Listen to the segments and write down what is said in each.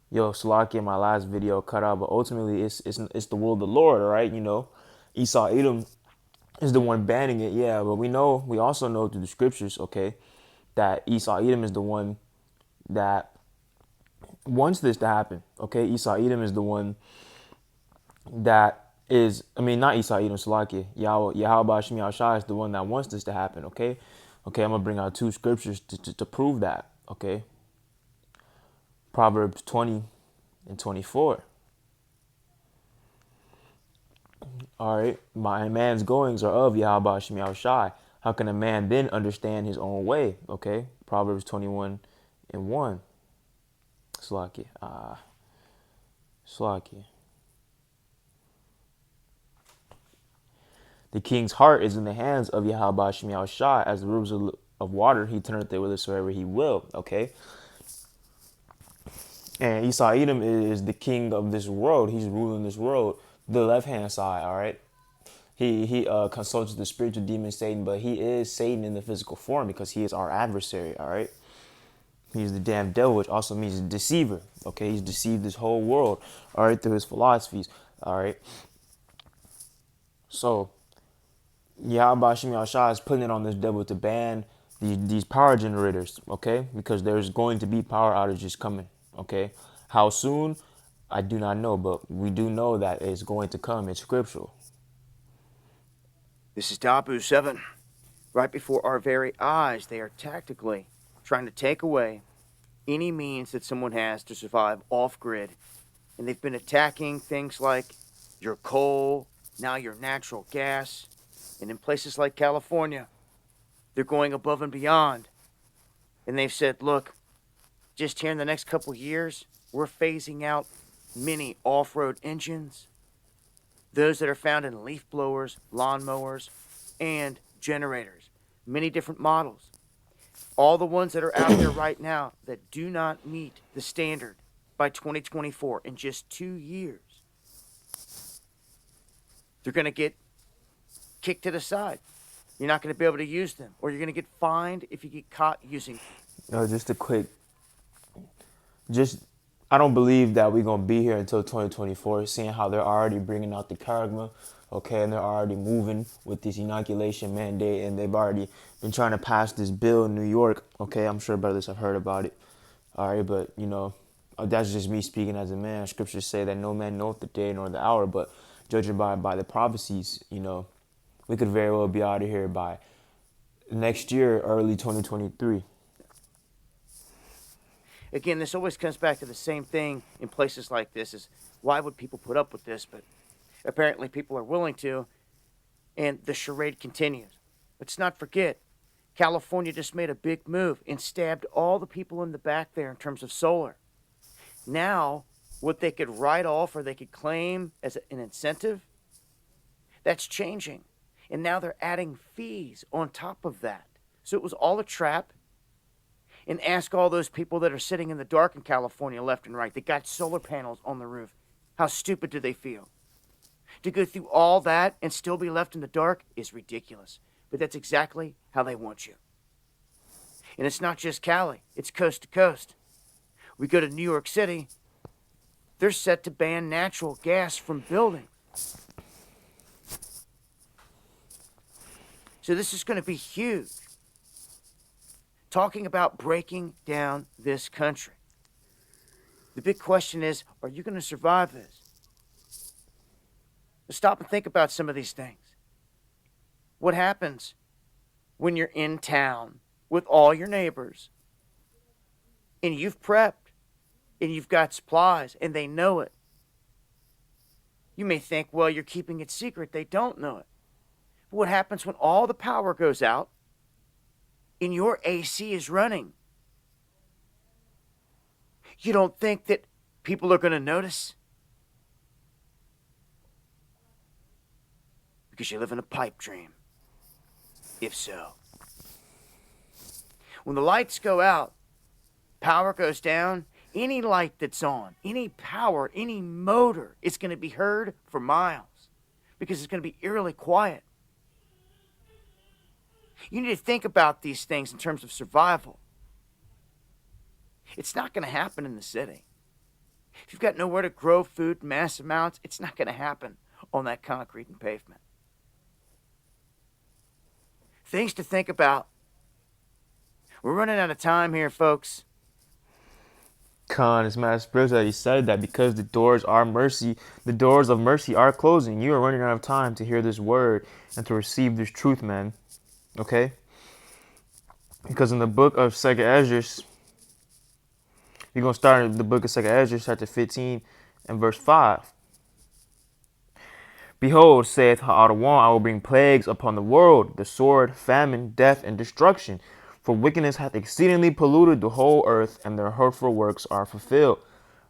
Yo, Salaki in my last video cut out, but ultimately it's the will of the Lord, all right? Esau Edom is the one banning it, yeah, but we also know through the scriptures, okay, that Esau Edom is the one that wants this to happen. Okay, Esau Edom is the one that is, I mean, not Esau Edom, Salakia. Yahweh Shem Yahushua is the one that wants this to happen. Okay, I'm gonna bring out two scriptures to prove that. Okay, Proverbs 20 and 24. All right, my man's goings are of Yahweh Shem Yahushua. How can a man then understand his own way? Okay, Proverbs 21 and 1. Salakia. Salakia. The king's heart is in the hands of Yahweh Shem Yahushua. As the rivers of water, he turneth it whithersoever he will. Okay? And Esau Edom is the king of this world. He's ruling this world. The left hand side, all right? He consults the spiritual demon Satan, but he is Satan in the physical form because he is our adversary, all right? He's the damn devil, which also means deceiver. Okay, he's deceived this whole world, all right, through his philosophies, all right? So Yahweh Shem Yahshua is putting it on this devil to ban these power generators, okay? Because there's going to be power outages coming, okay? How soon? I do not know, but we do know that it's going to come. It's scriptural. This is Dabu 7. Right before our very eyes, they are tactically trying to take away any means that someone has to survive off grid. And they've been attacking things like your coal, now your natural gas. And in places like California, they're going above and beyond. And they've said, look, just here in the next couple years, we're phasing out many off road engines, those that are found in leaf blowers, lawnmowers, and generators, many different models. All the ones that are out there right now that do not meet the standard by 2024 in just 2 years, they're going to get kicked to the side. You're not going to be able to use them, or you're going to get fined if you get caught using them. Just a quick, just I don't believe that we're gonna be here until 2024. Seeing how they're already bringing out the charagma, okay, and they're already moving with this inoculation mandate, and they've already been trying to pass this bill in New York. Okay, I'm sure brothers have heard about it. All right, but that's just me speaking as a man. Scriptures say that no man knoweth the day nor the hour, but judging by the prophecies, we could very well be out of here by next year, early 2023. Again, this always comes back to the same thing in places like this: is why would people put up with this? But apparently people are willing to, and the charade continues. Let's not forget, California just made a big move and stabbed all the people in the back there in terms of solar. Now, what they could write off or they could claim as an incentive, that's changing. And now they're adding fees on top of that. So it was all a trap. And ask all those people that are sitting in the dark in California left and right that got solar panels on the roof. How stupid do they feel? To go through all that and still be left in the dark is ridiculous. But that's exactly how they want you. And it's not just Cali, it's coast to coast. We go to New York City, they're set to ban natural gas from buildings. So this is going to be huge. Talking about breaking down this country. The big question is, are you going to survive this? Stop and think about some of these things. What happens when you're in town with all your neighbors and you've prepped and you've got supplies and they know it? You may think, well, you're keeping it secret. They don't know it. But what happens when all the power goes out and your AC is running? You don't think that people are going to notice? Because you live in a pipe dream. If so. When the lights go out, power goes down, any light that's on, any power, any motor, it's going to be heard for miles because it's going to be eerily quiet. You need to think about these things in terms of survival. It's not going to happen in the city. If you've got nowhere to grow food in mass amounts, it's not going to happen on that concrete and pavement. Things to think about. We're running out of time here, folks. Khan, it's mad spiritual that he said that because the doors of mercy are closing. You are running out of time to hear this word and to receive this truth, man. Okay? Because in the book of Second Esdras, you're going to start in the book of Second Esdras, chapter 15 and verse 5. Behold, saith Ha'adawan, I will bring plagues upon the world, the sword, famine, death, and destruction. For wickedness hath exceedingly polluted the whole earth, and their hurtful works are fulfilled.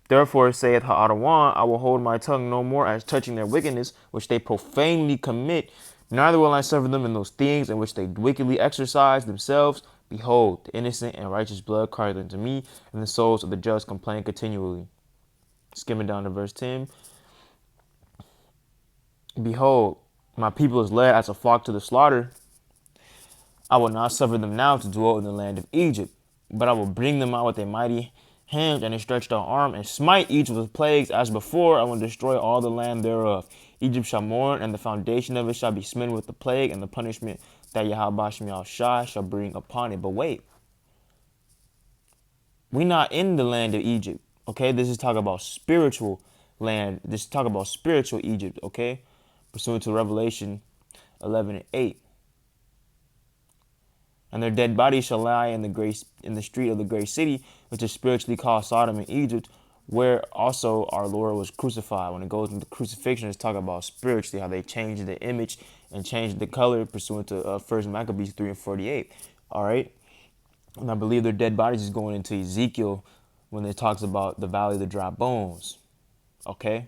Therefore saith Ha'adawan, I will hold my tongue no more as touching their wickedness, which they profanely commit. Neither will I suffer them in those things in which they wickedly exercise themselves. Behold, the innocent and righteous blood crieth unto me, and the souls of the just complain continually. Skimming down to verse 10. Behold, my people is led as a flock to the slaughter. I will not suffer them now to dwell in the land of Egypt, but I will bring them out with a mighty hand and a stretched out arm, and smite Egypt with plagues as before. I will destroy all the land thereof. Egypt shall mourn, and the foundation of it shall be smitten with the plague, and the punishment that Yahweh Shem Shai shall bring upon it. But wait, we not in the land of Egypt, okay? This is talk about spiritual land. This is talk about spiritual Egypt, okay? Pursuant to Revelation 11 and 8. And their dead bodies shall lie in the street of the great city, which is spiritually called Sodom and Egypt, where also our Lord was crucified. When it goes into crucifixion, it's talking about spiritually how they changed the image and changed the color pursuant to 1 Maccabees 3 and 48. All right. And I believe their dead bodies is going into Ezekiel when it talks about the valley of the dry bones. Okay.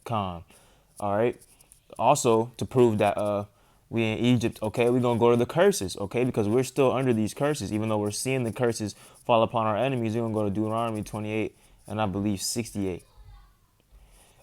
Con. All right. Also, to prove that we in Egypt, okay, we're going to go to the curses, okay, because we're still under these curses. Even though we're seeing the curses fall upon our enemies, we're going to go to Deuteronomy 28 and I believe 68.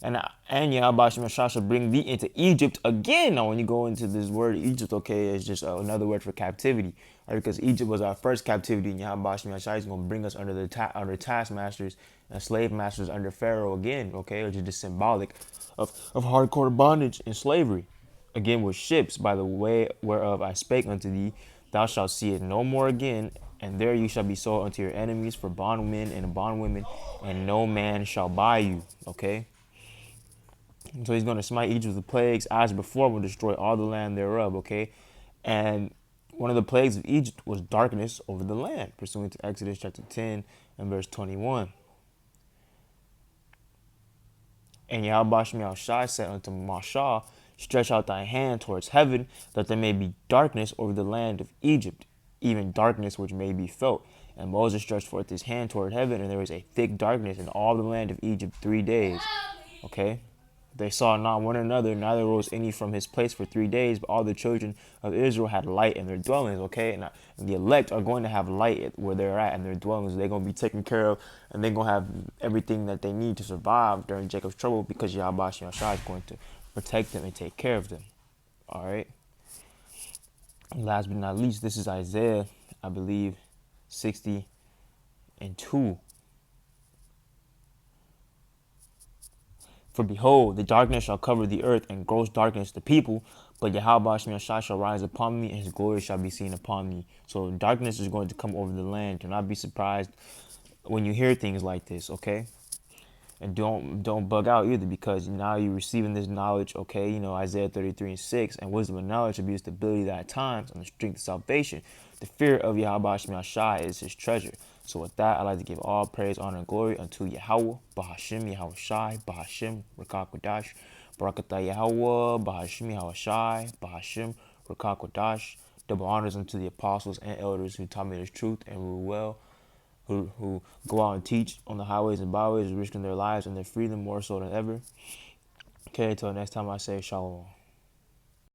And Yahweh shall bring thee into Egypt again. Now, when you go into this word Egypt, okay, it's just another word for captivity, right? Because Egypt was our first captivity, and Yahweh is going to bring us under the under taskmasters and slave masters under Pharaoh again, okay, which is just symbolic of hardcore bondage and slavery. Again, with ships, by the way whereof I spake unto thee, thou shalt see it no more again, and there you shall be sold unto your enemies for bondmen and bondwomen, and no man shall buy you, okay? So he's going to smite Egypt with plagues as before, will destroy all the land thereof, okay? And one of the plagues of Egypt was darkness over the land, pursuant to Exodus chapter 10 and verse 21. And Yahweh Shem Shai said unto Mashah, stretch out thy hand towards heaven, that there may be darkness over the land of Egypt, even darkness which may be felt. And Moses stretched forth his hand toward heaven, and there was a thick darkness in all the land of Egypt 3 days. Okay? They saw not one another, neither rose any from his place for 3 days, but all the children of Israel had light in their dwellings, okay? And the elect are going to have light where they're at in their dwellings. They're going to be taken care of, and they're going to have everything that they need to survive during Jacob's trouble, because Yahweh Shai is going to protect them and take care of them, all right? And last but not least, this is Isaiah, I believe, 60 and 2. For behold, the darkness shall cover the earth, and gross darkness the people. But Yahweh Shem Shai shall rise upon me, and his glory shall be seen upon me. So darkness is going to come over the land. Do not be surprised when you hear things like this, okay? And don't bug out either, because now you're receiving this knowledge, okay? You know, Isaiah 33 and 6, and wisdom and knowledge shall be the stability that times, and the strength of salvation. The fear of Yahweh Shem Shai is his treasure. So with that, I'd like to give all praise, honor, and glory unto Yahweh, Bahashim, Yahweh Shai, Bahashim, Rakakwadash, Barakatah Yahweh, Bahashim, Yahweh Shai, Bahashim, Rakakwadash. Double honors unto the apostles and elders who taught me this truth and rule well, who go out and teach on the highways and byways, risking their lives and their freedom more so than ever. Okay, until next time I say shalom.